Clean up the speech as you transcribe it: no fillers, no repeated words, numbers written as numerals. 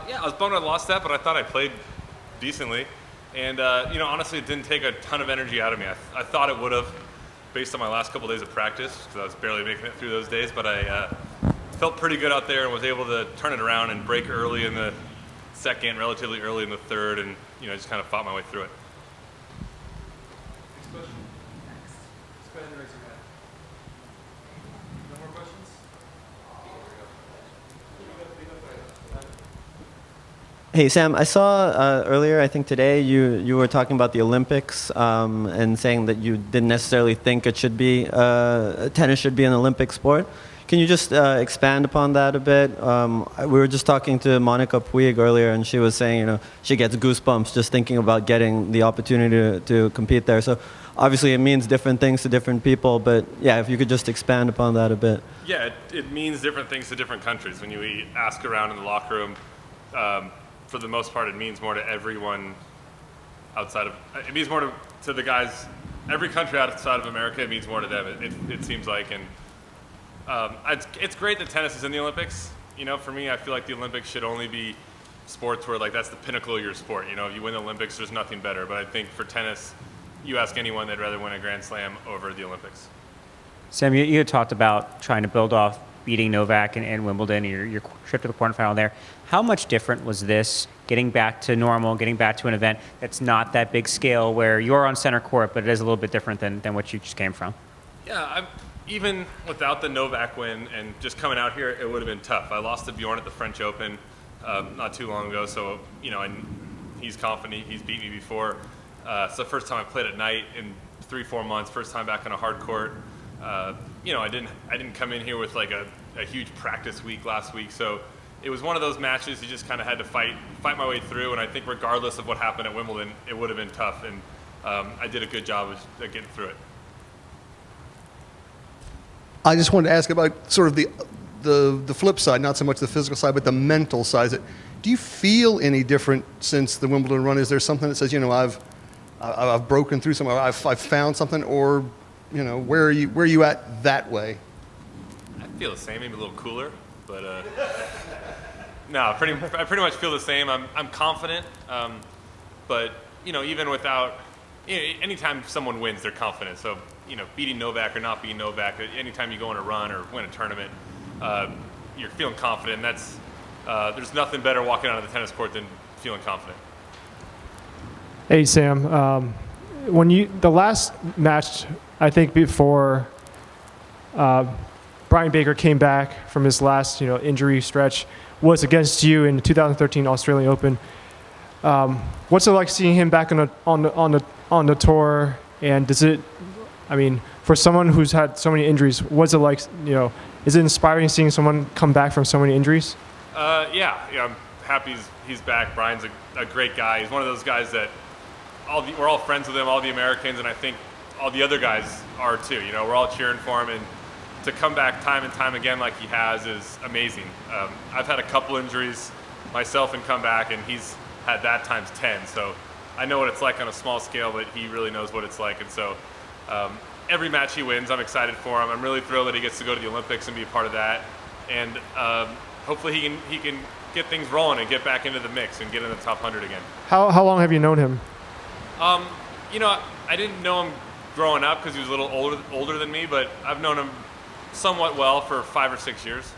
Yeah, I was bummed I lost that, but I thought I played decently. And, honestly, it didn't take a ton of energy out of me. I thought it would have, based on my last couple days of practice, because I was barely making it through those days. But I felt pretty good out there and was able to turn it around and break early in the second, relatively early in the third, and, just kind of fought my way through it. Next question. Let's go ahead and raise your hand. No more questions? Hey Sam, I saw earlier, I think today, you were talking about the Olympics and saying that you didn't necessarily think it should be tennis should be an Olympic sport. Can you just expand upon that a bit? We were just talking to Monica Puig earlier, and she was saying, she gets goosebumps just thinking about getting the opportunity to compete there. So obviously it means different things to different people, but yeah, if you could just expand upon that a bit. Yeah, it means different things to different countries. When you ask around in the locker room, for the most part, it means more to everyone outside of, it means more to the guys, every country outside of America, it means more to them, it seems like. And it's great that tennis is in the Olympics. For me, I feel like the Olympics should only be sports where that's the pinnacle of your sport. If you win the Olympics, there's nothing better. But I think for tennis, you ask anyone, they'd rather win a Grand Slam over the Olympics. Sam, you had talked about trying to build off beating Novak and Wimbledon, your trip to the quarterfinal there. How much different was this, getting back to normal, getting back to an event that's not that big scale where you're on center court, but it is a little bit different than what you just came from? Yeah, even without the Novak win and just coming out here, it would have been tough. I lost to Bjorn at the French Open not too long ago, so he's confident. He's beat me before. It's the first time I played at night in 3-4 months. First time back on a hard court. I didn't come in here with like a huge practice week last week, so it was one of those matches you just kind of had to fight my way through. And I think regardless of what happened at Wimbledon, it would have been tough, and I did a good job of getting through it. I just wanted to ask about sort of the flip side, not so much the physical side, but the mental side. Do you feel any different since the Wimbledon run? Is there something that says, I've broken through something, I've found something, or where are you at that way? I feel the same, maybe a little cooler, but no, I pretty much feel the same. I'm confident, but even without, anytime someone wins, they're confident. So beating Novak or not beating Novak, anytime you go on a run or win a tournament, you're feeling confident. And there's nothing better walking out of the tennis court than feeling confident. Hey Sam, the last match, I think before Brian Baker came back from his last injury stretch, was against you in the 2013 Australian Open. What's it like seeing him back on the tour? And does it, for someone who's had so many injuries, what's it like? Is it inspiring seeing someone come back from so many injuries? Yeah, I'm happy he's back. Brian's a great guy. He's one of those guys that we're all friends with him, all the Americans, and I think all the other guys are too. We're all cheering for him, and to come back time and time again like he has is amazing. I've had a couple injuries myself and come back, and he's had that times 10. So I know what it's like on a small scale, but he really knows what it's like. And so every match he wins, I'm excited for him. I'm really thrilled that he gets to go to the Olympics and be a part of that. And hopefully he can get things rolling and get back into the mix and get in the top 100 again. How long have you known him? I didn't know him growing up because he was a little older than me, but I've known him somewhat well for 5 or 6 years.